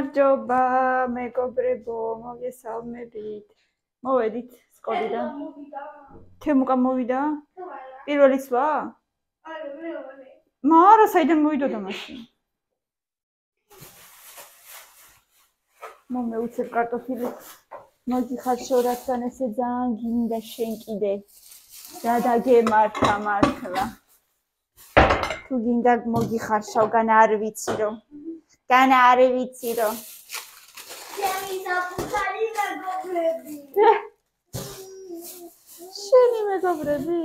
გამარჯობა, მეგობრებო, მოგესალმებით. მოვედით სკოლიდან. თემუკა მოვიდა? პირველი ცვლა? მარა, საიდან მოვიდოდა მაშინ? მომეუცებ კარტოფილი. მოგიხარშო, რადგან ესე ძალიან გინდა შენ კიდე. რა დაგემართა მართლა. თუ გინდა მოგიხარშავ, განა არ ვიცი რომ. განა არ ვიცი რომ. ჩემი საფუძველი მეგობრები. შენი მეგობრები?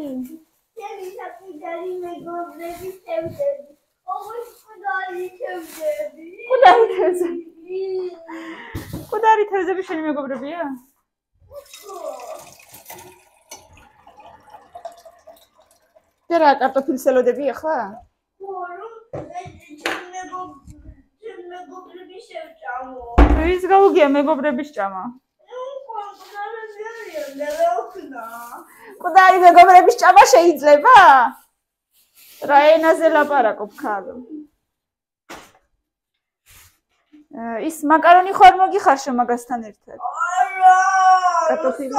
ჩემი საფუძველი მეგობრები შევდები. ოგოს ყუდარი შევდები. ყუდარი თევზები. ყუდარი თევზები შენი მეგობრებია? და რა კარტოფილს ელოდები ახლა? ის გაუგია მეგობრების ჭამა. ყუდარი მეგობრების ჭამა შეიძლება? რა ენაზე ლაპარაკობ ქალო? ის მაკარონი ხარ მოგიხარშო მაგასთან ერთად? არა! კარტოფილი?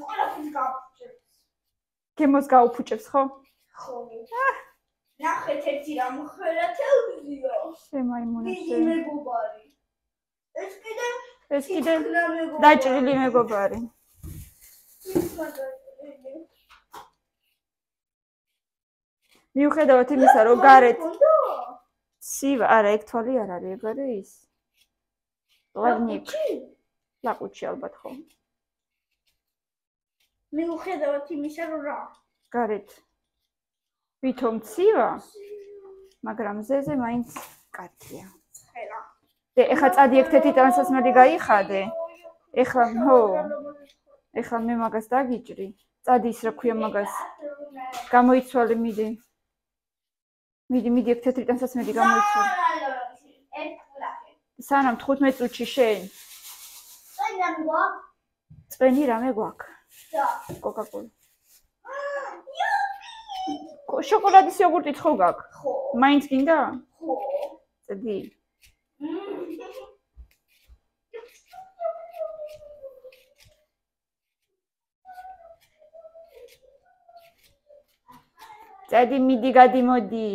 ყველაფერს გაუფუჭებს. გემოს გაუფუჭებს, ხო? ხო. ნახეთ ერთი რამ ხერა თევზია. შემაიმონა შე. მეგობარი. ეს კიდე დაჭრილი მეგობარი. მიუხედავად იმისა, რომ გარეთ ცივა, არა, ეგ თვალი არ არის, ეგ არის ის. ლაყუჩი? ლაყუჩი ალბათ ხო. მიუხედავად იმისა, რომ რა? გარეთ ვითომ ცივა, მაგრამ ზეზე მაინც კარგია. ცხელა. და ეხლა წადი ერთ-ერთი ტრანსფორმერი გაიხადე. ეხლა ხო. ეხლა მე მაგას დაგიჭრი. წადი ის რა ქვია მაგას. გამოიცვალე მიდი. მიდი ერთ-ერთი ტრანსფორმერი გამოიცვალე. სანამ 15 წუთში შენ. წვენი რამე გვაქვს. და კოკა-კოლა. შოკოლადის იოგურტით ხო გაქვს? ხო. მაინც გინდა? ხო. წადი. წადი მიდი გადიმოდი.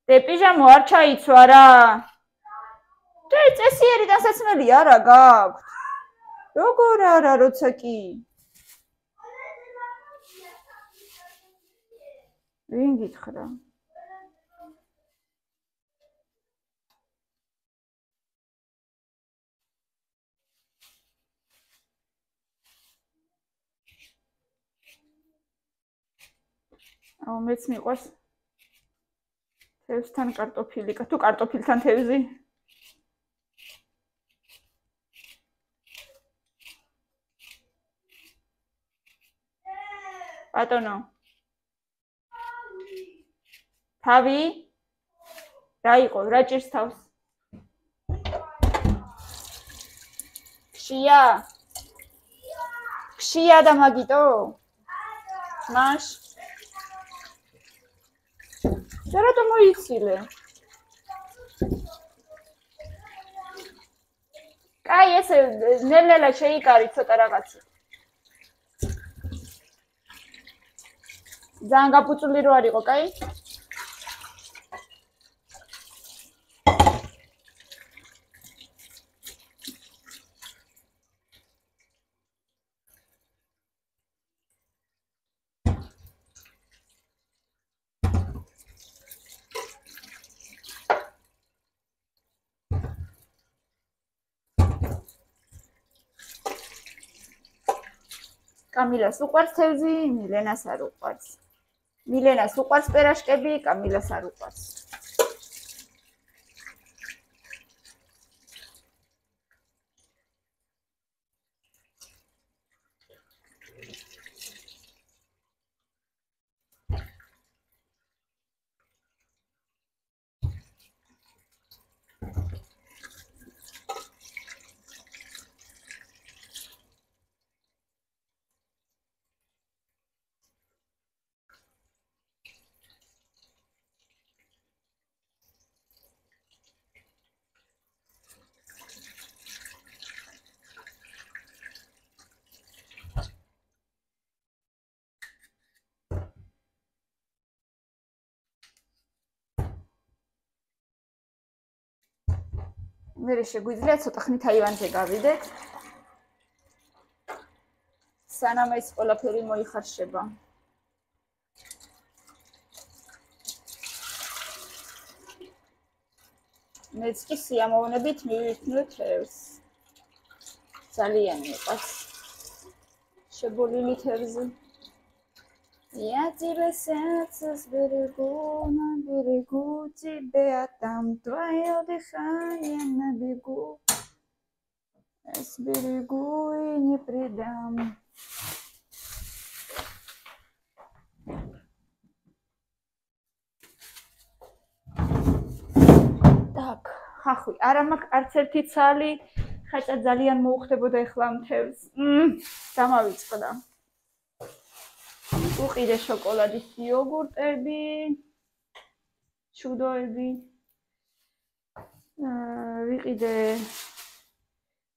და პიჟამო არ ჩაიცვა რა. და წესიერი დასაცმელი არა გაქვს. როგორ არა, როცა კი. ვინ გითხრა? აუ მეც მიყვარს თევზთან კარტოფილი, თუ კარტოფილთან თევზი. ბატონო. თავი? რა იყო? რა ჭირს თავს? ქშია? ქშია და მაგიტო? მაშ? და რატომ მოიცილე? კაი, ესე ნელ-ნელა შეიკარი ცოტა რაღაცა. ძალიან გაფუწული რო არ იყო, კაი? კამილას უყვარს თევზი, მილენას არ უყვარს. მილენას უყვარს პერაშკები, კამილას არ უყვარს. მერე შეგვიძლია ცოტა ხნით აივანზე გავიდეთ. სანამ ეს ყველაფერი მოიხარშება. მეც კი სიამოვნებით მივიქმნე თევზს. ძალიან მიყვარს შებოლილი თევზი. Я тебе сердце сберегу, на берегу тебя там твое дыхание на бегу. Сберегу и не предам. Так, ხახვი, არა მაქვს არც ერთი ცალი, ხაჭა ძალიან მოუხდებოდა ეხლა ამ თევზს. დამავიწყდა. უყიდე შოკოლადის იოგურტები, ჩუდოები. ვიყიდე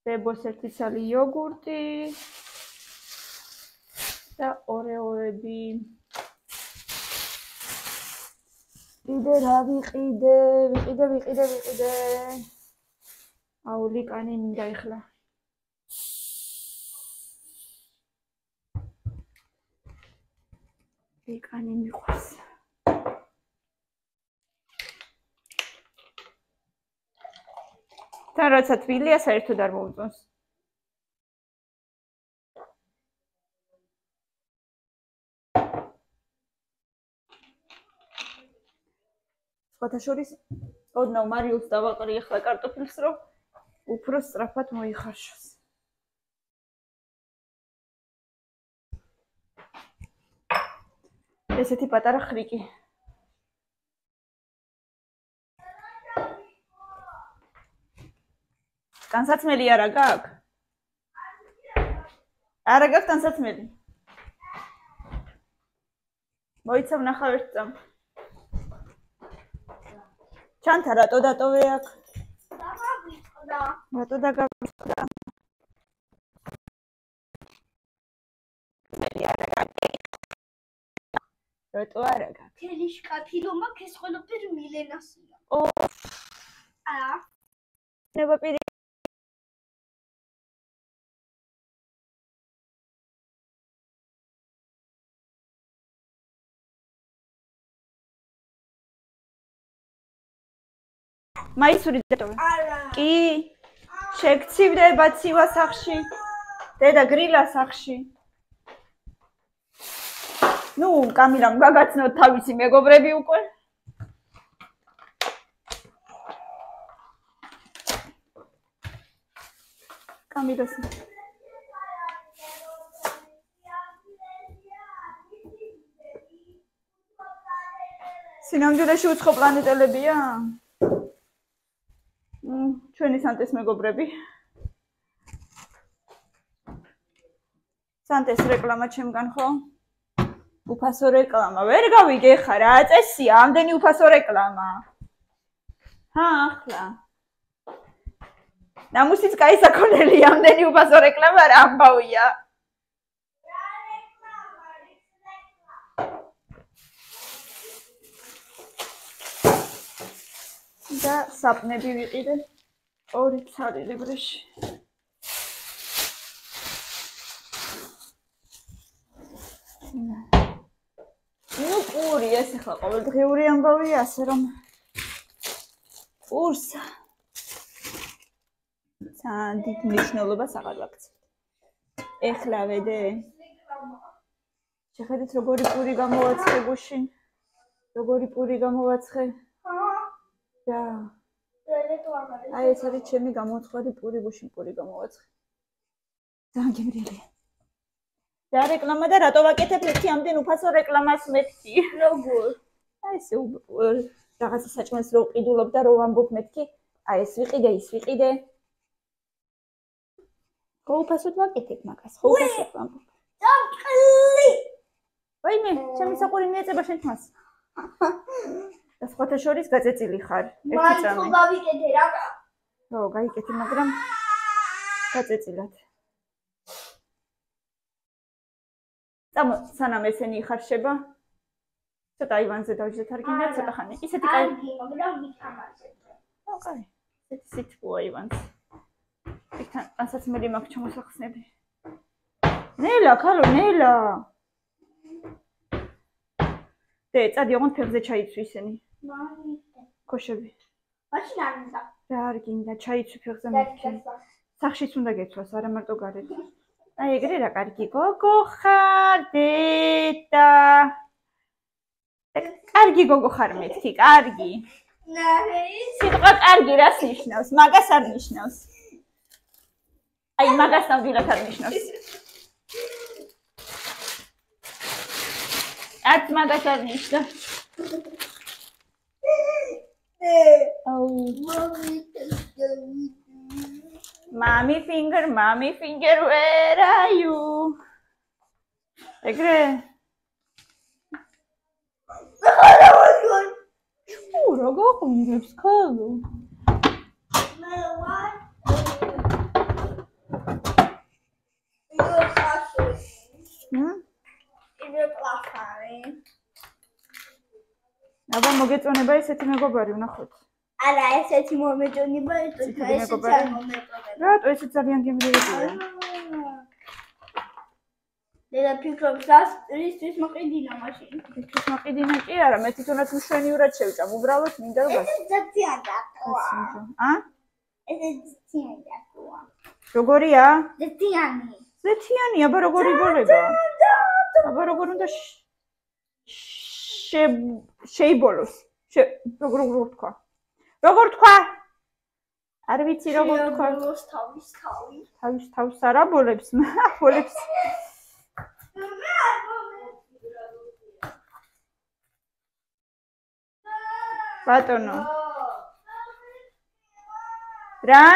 ბებოს ერთი ცალი იოგურტი და ორეოები. ვიყიდე რა ვიყიდე. აუ ლიკანი მინდა ეხლა. ლიკანი მიყვარს. თან როცა თბილია საერთოდ არ მოუწონს. სხვათა შორის ოდნავ მარიულს დავაყრი ახლა კარტოფილს, რომ უფრო სწრაფად მოიხარშოს. ესეთი პატარა ხრიკი. განსაცმელი არა გაქვს? არა გაქვს განსაცმელი? მოიცავ ნახავ ერთ წამ. ჩანთა რატო დატოვე აქ? დავავიწყდა. რატო დაგავიწყდა? რატო არა გაქვს? თელი შკაფი რომ აქ ეს ყველაფერი მილენასია. აა. ნება პირი. მაისური დატოვე. არა. კი. შეგცივდება ცივა სახში. დედა გრილა სახში. ნუ კამილამ გაგაცნოთ თავისი მეგობრები უკვე. კამილას სინამდვილეში უცხო პლანეტელებია? ჩვენი სანტეს მეგობრები. სანტეს რეკლამა ჩემგან ხო? უფასო რეკლამა. ვერ გავიგე ხა რა წესია ამდენი უფასო რეკლამა. ახლა. ნამუსიც კაი საქონელი ამდენი უფასო რეკლამა რა ამბავია. და საპნები ვიყიდე. ორი ცალი ლიბრეში. ნუ პური ეს ახლა ყოველდღიური ამბავია, ასე რომ პურს ძალიან დიდ მნიშვნელობას აღარ ვაქცევ. ეხლა ვედე. შეხედეთ როგორი პური გამოვაცხე გუშინ. როგორი პური გამოვაცხე. და აი ეს არის ჩემი გამოცხადი პური გუშინ პური გამოვაცხე. ძალიან გემრიელია. და რეკლამა და რატო ვაკეთებ ერთი ამდენ უფასო რეკლამას მეთქი? როგორ? აი ეს რაღაცა საჭმელს რო ვყიდულობ და რო ვამბობ მეთქი, აი ეს ვიყიდე, ის ვიყიდე. ხო უფასოდ ვაკეთებ მაგას, ხო უფასოდ ვამბობ. დამყლი. ვაიმე, ჩემი საყვარი მიეწება შენ თმას. და სხვათა შორის გაწეწილი ხარ, ერთი წამი. მაინც გავიკეთე რა. ხო, გაიკეთე, მაგრამ გაწეწილად. სანამ ესენი იხარშება, ცოტა აივანზე დავждეთ არ გინდა ცოტა ხანი. ისეთი კაი. მაგრამ ვითამაშებ. ო, კაი. სიტყვა ივანს. იქთან ანსაცმელი მაქვს ჩამოსახსნები. ნელა, ქალო, ნელა. წადი ოღონდ ფეხზე ჩაიცვი ისინი. ქოშები. მაშინ არ მინდა. რა არ გინდა, ჩაიცვი ფეხზე მეთქი. სახშიც უნდა გეცვას, არა მარტო გარეთ. აი ეგრე რა კარგი გოგო ხარ, დედა. კარგი გოგო ხარ მეთქი, კარგი. სიტყვა კარგი რას ნიშნავს? მაგას არ ნიშნავს. აი მაგას ნამდვილად არ ნიშნავს. ათ მაგას არ ნიშნავს. Mommy finger, where are you? ეგრე? რა გაყურებს ქალო? აბა მოგეწონება ესეთი მეგობარი ვნახოთ. არა, ესეთი მომეწონება, ესეთი რატო ესე ძალიან გემრიელია? დედა ფიქრობს, რისთვის მოყიდინა მაშინ? რისთვის მოყიდინა კი არა, მე თვითონაც მშვენივრად შევჭამ, უბრალოდ მინდა რომ გასცი. ზეციან დაკვა. ესე ზეციან დაკვა. როგორია? ზეციანი. ზეციანი, აბა როგორ იბოლება? აბა როგორ უნდა შეიბოლოს? როგორ თქვა? როგორ თქვა? არ ვიცი როგორ თქვა. თავის თავს არ აბოლებს, აბოლებს. ბატონო. რა?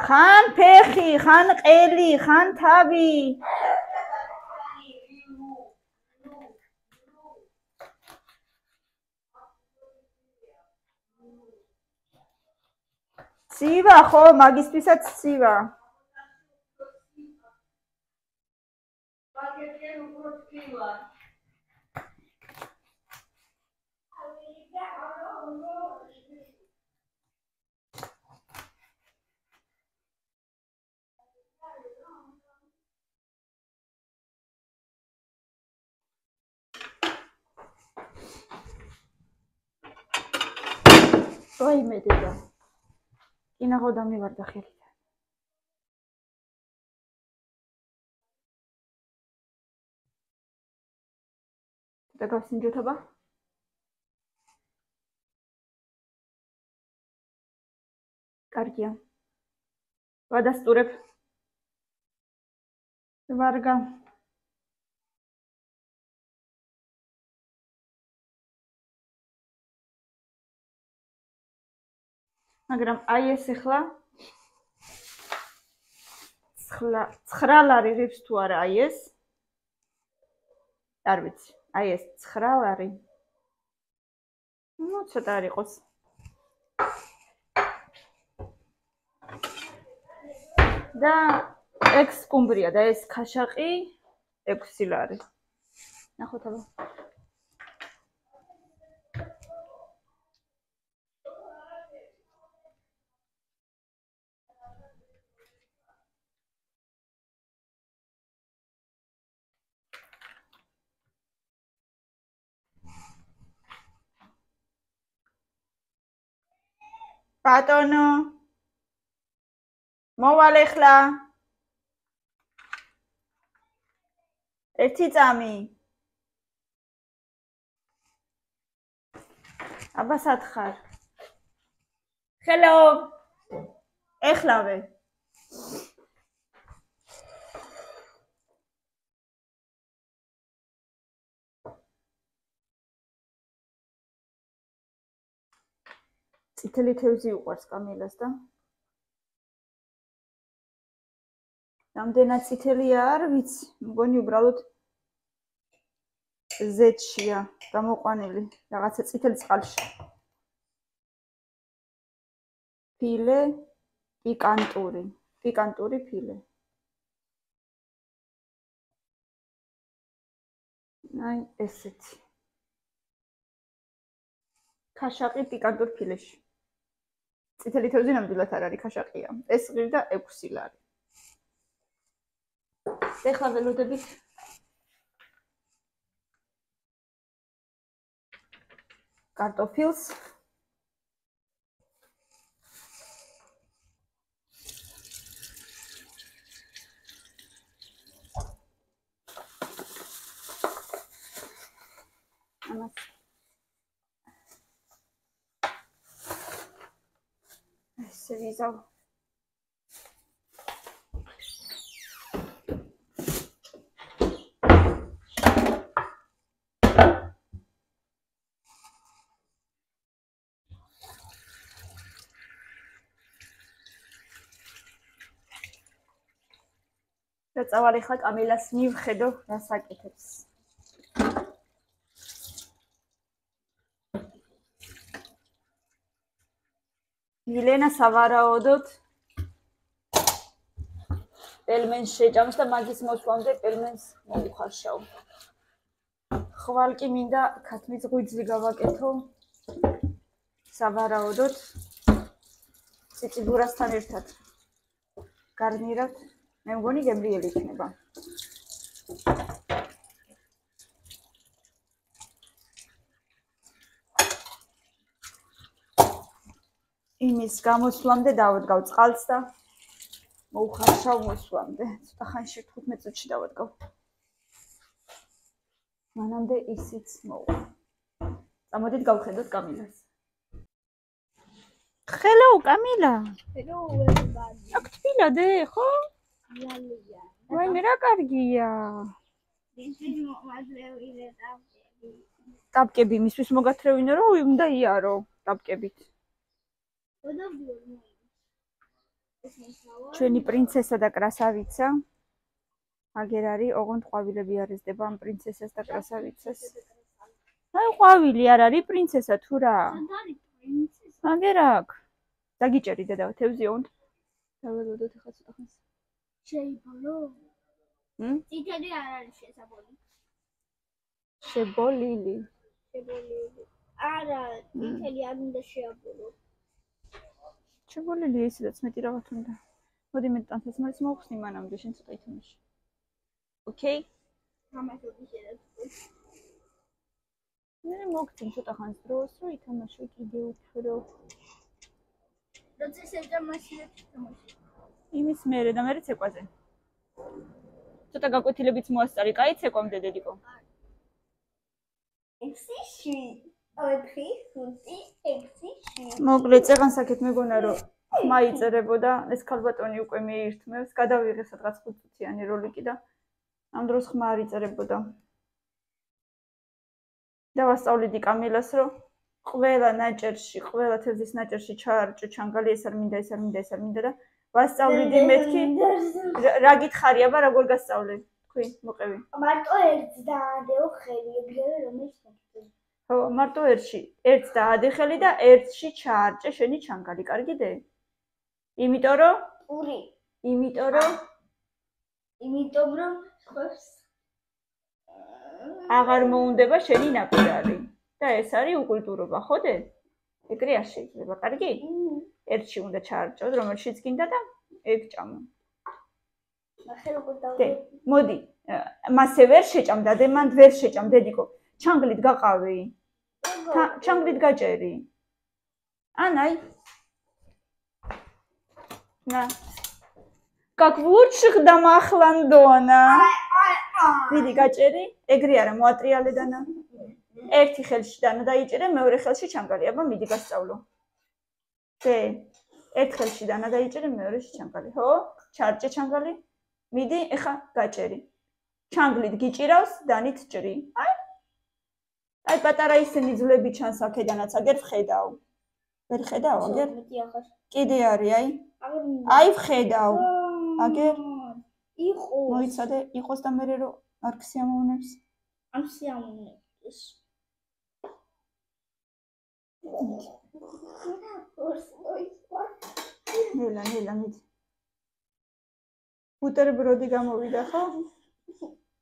ხან ფეხი, ხან ყელი, ხან თავი. ცივა ხო, მაგისთვისაც ცივა. რაიმე დედა. კინაღო დამივარდა ხელიდან. და გავსინჯოთ აბა? კარგია. ვადასტურებ. ვარგა. მაგრამ აი ეს ახლა 9 ლარი რიფს თუ არა აი ეს არ ვიცი აი ეს 9 ლარი ну ცოტა არ იყოს და ექს კუმბრია და ეს ქაშაყი 6 ლარი ნახოთ აბა ბატონო მოვალ ახლა ერთი წამი აბა სათხარ ხელო ეხლავე წითელი თევზი უყვარს კამილას და რამდენად წითელია არ ვიცი მგონი უბრალოდ ზეთშია გამოყვანილი რაღაცა წითელი წყალში ფილე პიკანტური ფილე აი ესეთი ქაშაყი პიკანტურ ფილეში წითელი თევზი ნამდვილად არ არის ქაშაყია. ეს ღირ და 6 ლარი. ეხლა ველოდებით კარტოფილს. ამას ესე ვიზავ. და წავალ ახლა კამილას მივხედო რას აკეთებს. მილენა სავარაუდოდ პელმენს შეჭამს და მაგის მოსვლამდე პელმენს მოუხარშავ. ხვალ კი მინდა ქათმის ღვიძლი გავაკეთო. სავარაუდოდ ციციბურასთან ერთად გარნირავთ. მე მგონი გემრიელი იქნება. იმის გამოსვლამდე დავადგავ წყალს და მოუხარშავ მოსვლამდე. ცოტა ხანში 15 წუთში დავადგავ. მანამდე ისიც მოვა. წამოდით გავხედოთ კამილას. Hello, Camila. Hello, everybody. აქ თბილადე, ხო? Lalija. ვაი, მე რა კარგია. ტაპკები მისთვის მოგათრევინო, რომ უნდა იარო ტაპკებით. ჩვენი პრინცესა და კრასავიცა. აგერ არის, ოღონდ ყვავილები არ ეზდება ამ პრინცესას და კრასავიცას. აი, ყვავილი არ არის პრინცესა თუ რა? აგერ აქ. დაგიჭერი დედა, თევზი ოღონდ. დაველოდოთ ახლა ცოტა ხანს. შეიბოლო? წითელი არ არის შესაბოლი. შებოლილი. არა, წითელი არ უნდა შეაბოლო. შებოლილი ისედაც მეტი რაღაც უნდა. მოდი მე ტანთას მაინც მოვხსნი მანამდე შენ ცოტა ითამაში. ოკეი? გამარჯობა შედაც. მე მოგწინ ცოტა ხანს დროს, რომ ითამაშო კიდე უფრო. როცა შეჯამაშია თამაში. იმის მერე და მერე ცეკვაზე. ცოტა გაკვეთილებიც მოასწარი, კაი ცეკვამდე დედიკო. 6-7. 4-5-6. მოკლედ წეღანსაკეთ მეგონა რომ ხმა იწერებოდა, ეს ქალბატონი უკვე მეირთმევს, გადავიღე სადღაც 5 წუთიანი როლიკი და ამ დროს ხმა არ იწერებოდა. დავასწავლიდი კამილას, რომ ყველა ნაჭერში, ყველა თევზის ნაჭერში ჩაარჭო ჩანგალი, ეს არ მინდა, ეს არ მინდა, ეს არ მინდა და ვასწავლიდი მეთქი. რა გითხარია, აბა როგორ გასწავლე? თქვი, მოყევი. მარტო ერთს დაადეო ხელი, ეგრევე რომელიც მოგწევს. ხო, მარტო ერთს დაადე ხელი და ერთში ჩაარჭე შენი ჩანგალი, კარგიდე? იმიტომ რომ პური. იმიტომ რომ ხოს აღარ მოუნდება შენი ნაპირარი და ეს არის უკულტურობა, ხოდე? ეგრე არ შეიძლება, კარგი? ერთში უნდა ჩაარჭოთ, რომელშიც გინდა და ეგ ჭამო. ნახე როგორ დავდე. მოდი, მასე ვერ შეჭამ და დემანდ ვერ შეჭამ, დედიკო. ჩანგლით გაყავი. ჩანგლით გაჭერი. ანაი. На. Как лучше домахландона. Დიდი გაჭერი, ეგრე არა მოატრიალე დანა. ერთი ხელში დანა დაიჭერე, მეორე ხელში ჩანგალი. აბა მიდი გასწავლო. დე. ერთ ხელში დანა დაიჭერე, მეორეში ჩანგალი. ხო? ჩარჭე ჩანგალი. მიდი, ეხა გაჭერი. ჩანგლით გიჭირავს, დანით ჭრი. აი პატარა ისინი ძვლები ჩანს აქედანაც, აგერ ვხედავ. ვერ ხედავ, აგერ? კიდე არის, აი. აი ვხედავ. აგერ იყო. მოიცადე, იყოს და მე რო არ ქსიამოვნებს. ამ სიამოვნებს. ნელა, მიდი. ბუტერბროდი გამოვიდა, ხო?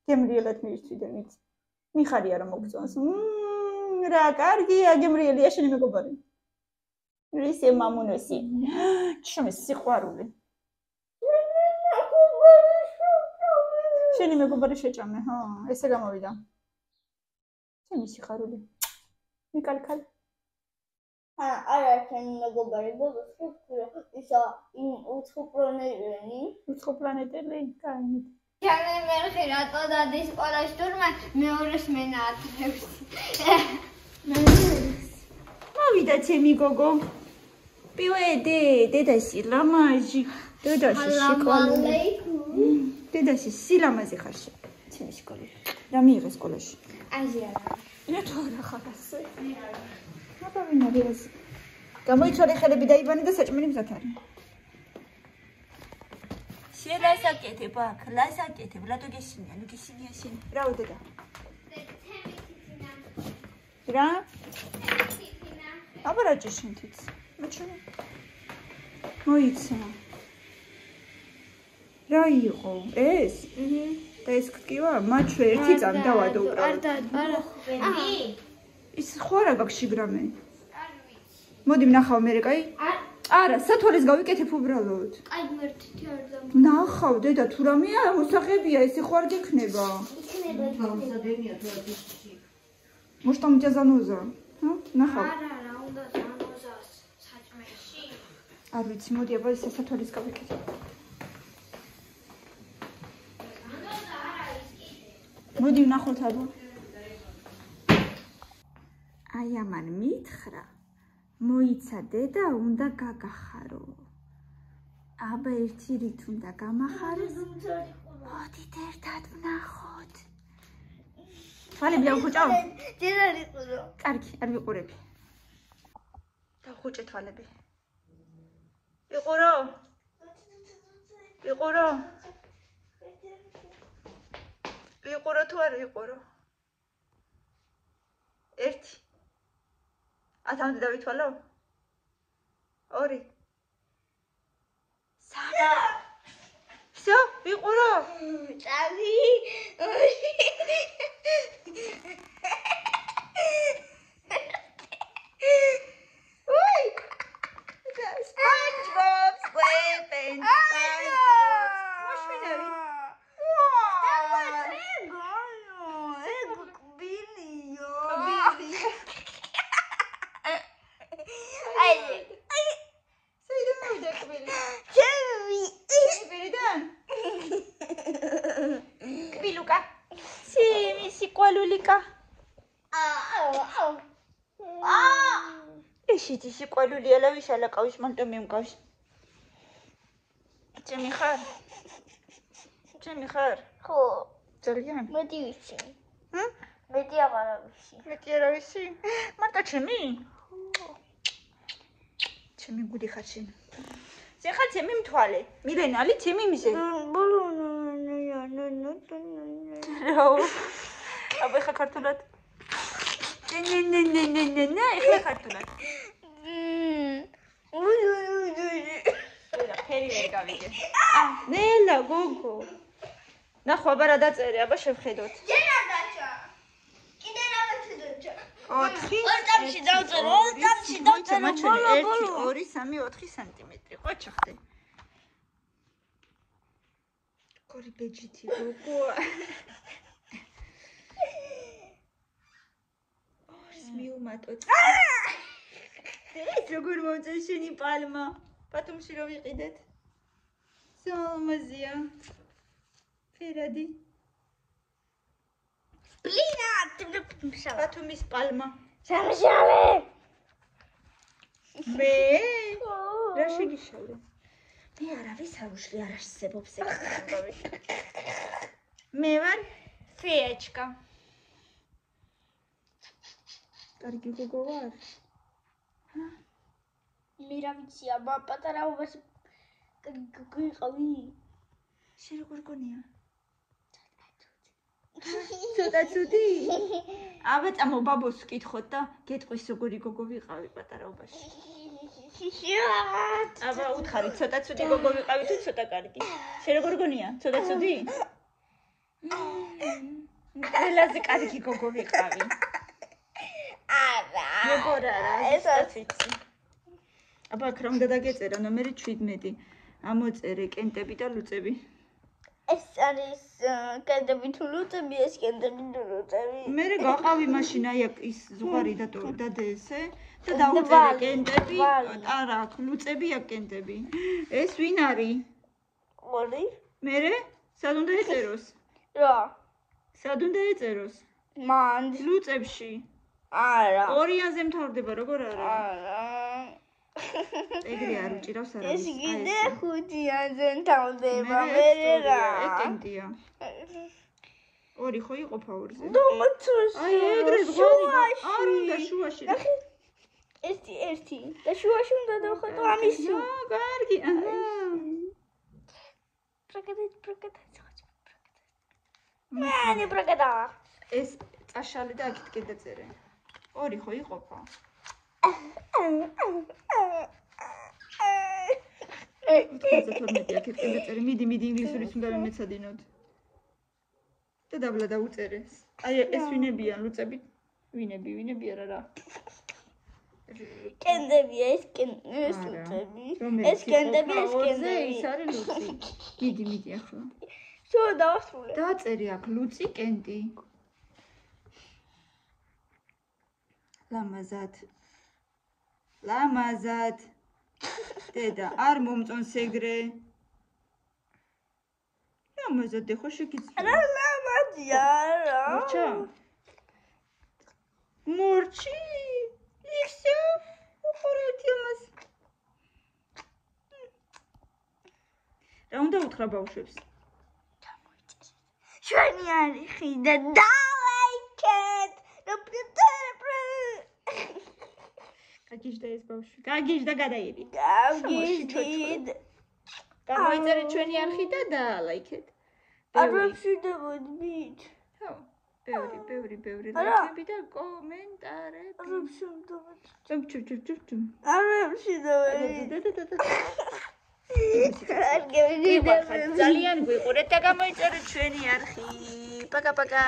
გემრიელად მივიწვიდე, მიდი. მიხარია რომ მოგწონს. რა კარგია, გემრიელია შენი მეგობარი. რისი მამუნოსი ჩემი სიყვარული შენი მეგობარი შეჭამე ხო ესე გამოვიდა ჩემი სიხარული მიკალკალ არა შენი მეგობარი ბოლოს ისა უცხო პლანეტელი კაინით ჩანე მერხი რატო დადის სკოლაში თურმე მეორეს მენაათრებს მოვიდა ჩემი გოგო პივედე დედაში ლამაჟი დედაში სიყვარული დედაში სილამაზე ხარ ჩემი სკოლაში რა მიიღე სკოლაში აზია რა თორა ხარასე აბა ვინ არის გამოიცვალე ხელები დაიბანე და საჭმელი მზად არის შელასაკეთებ აქ ლასაკეთებ რატო გესინია ნუ გესინია შენ რა უდედა რა აბა რა ჭიშინთიც მოჩვენე მოიცა რა იყო ეს და ეს ქტივა მაჩვე ერთი წამი დავადო უბრალოდ არა ის ხო არა გაქვს შიგრამე არ ვიცი მოდი ვნახავ მე კაი არა სათვალეს გავიკეთებ უბრალოდ აი მერტი არ და ნახავ დედა თუ რამეა მოსაღებია ესე ხო არ გექნება იქნება გამოსადენია თუ არ გიქცი может там у тебя заноза ნახავ არა უნდა ზანოზას საჭმელში არ ვიცი მოდი აბა ესე სათვალეს გავიკეთებ მოდი ვნახოთ აბა აი ამან მითხრა მოიცა დედა უნდა გაგახარო აბა ერთი რით უნდა გამახაროს მოდით ერთად ვნახოთ თვალები დავხუჭავ ჯერ არ იყურო კარგი არ ვიყურები დავხუჭე თვალები ვიყურო ვიყურო თუ არ ვიყურო ერთი ათამდე დავითვალო? ორი. სამი. Всё, ვიყურო? წავი. უი! SpongeBob SquarePants. მოშინავი. ეშიც სიყვარულია ლავის ალაკავის მანტო მიმკავს. ჩემი ხარ? ხო. ძალიან. მეტი ვიცი. მეტი აღარ ვიცი. მეტი არ ვიცი? მარტო ჩემი? ჩემი გუდი ხარ შენ. შენ ხარ ჩემი მთვალე. მილენალი ჩემი მზე. რა. აბა ხა ქართულად. ნე, ეხლა ქართულად. ფერი ვერ გავიგე. ნელა გოგო. ნახო აბა რა დაწერე, აბა შევხედოთ. ჯერ არ დაჭა. კიდე რაღაც დაჭა. 4 ორტამში დავწერე, ბოლო. 1 2 3 4 სანტიმეტრი. ხო ჩახდე. კორი ბეჯითი გოგო. მიუმატოთ. ეს როგორ მომწე შენი პალმა? ბათუმში რო ვიყიდეთ. სალამაზია. ფერადი. ბლინა, ბათუმის პალმა. სამშალე. მე? რა შეგიშალე? მე არავის არ უშლი არ არსებობს ეს ამბავი. მე ვარ ფეაჩკა. კარგი გოგო ვარ? მე რა ვიცი, აბა პატარაობაში გიყავი. შენ როგორ გონია? ცოტა ცუდი. აბა წამო ბაბოს ვკითხოთ და გეტყვის როგორი გოგო ვიყავი პატარაობაში. აბა უთხარი ცოტა ცუდი გოგო ვიყავი თუ ცოტა კარგი? შენ როგორ გონია? ცოტა ცუდი? ყველაზე კარგი გოგო ვიყავი. არა. როგორ არა? ეს არ ვიცი. აბა აქ რა უნდა დაგეწერა ნომერი 17 ამოწერე კენტები და ლუწები ეს არის კენტები თუ ლუწები ეს კენტები თუ ლუწები მე გაყავი მაშინ აი ის ზღვარი და ესე და დავწერე კენტები არა აქ ლუწები აქ კენტები ეს ვინ არის ორი მე სად უნდა ეწეროს რა სად უნდა ეწეროს მან ლუწებში არა ორიანზე მთავრდება როგორ არა არა ეგრე არ უჭირავს არა ეს კიდე ხუთიანზე მთავრდება მე რა ეკენტია ორი ხო იყოფა ორზე დომაცოს აი ეგრე ზღვარი არ უნდა შუაში ერთი და შუაში უნდა დავხატო ამისი კარგი აჰა მანი პრაკეტა ეს წაშალი და აქეთ კიდე წერე ორი ხო იყოფა აქეთ კიდე წერე მიდი ინგლისურის უნდა მეცადინოთ და დაბლა დაუწერე აი ეს ვინებია ლუწები ვინები არა კენდებია ეს ლუწები ეს კენდები ის არის ლუწი გიგი მიდი ახლა შო დავასრულე დააწერი აქ ლუწი კენტი ლამაზად დედა არ მომწონს ეგრე ლამაზად ხო შეგიძლია რა ლამაზია რა მორჩი ისე უხურეთ იმას რა უნდა უთხრა ბავშვებს ჩვენი არიხი და დავაიქეთ გაგიჟდა ეს ბავშვი გაგიჟდა გადაიდი გავგიჟდით გამოიწერე ჩვენი არხი და დაალაიქეთ არ ვშიდობდით ხო ბევრი ლაიქები და კომენტარები არ ვშიდობთ ჩუ არ ვშიდობთ ძალიან გვიყურეთ და გამოიწერეთ ჩვენი არხი პაკა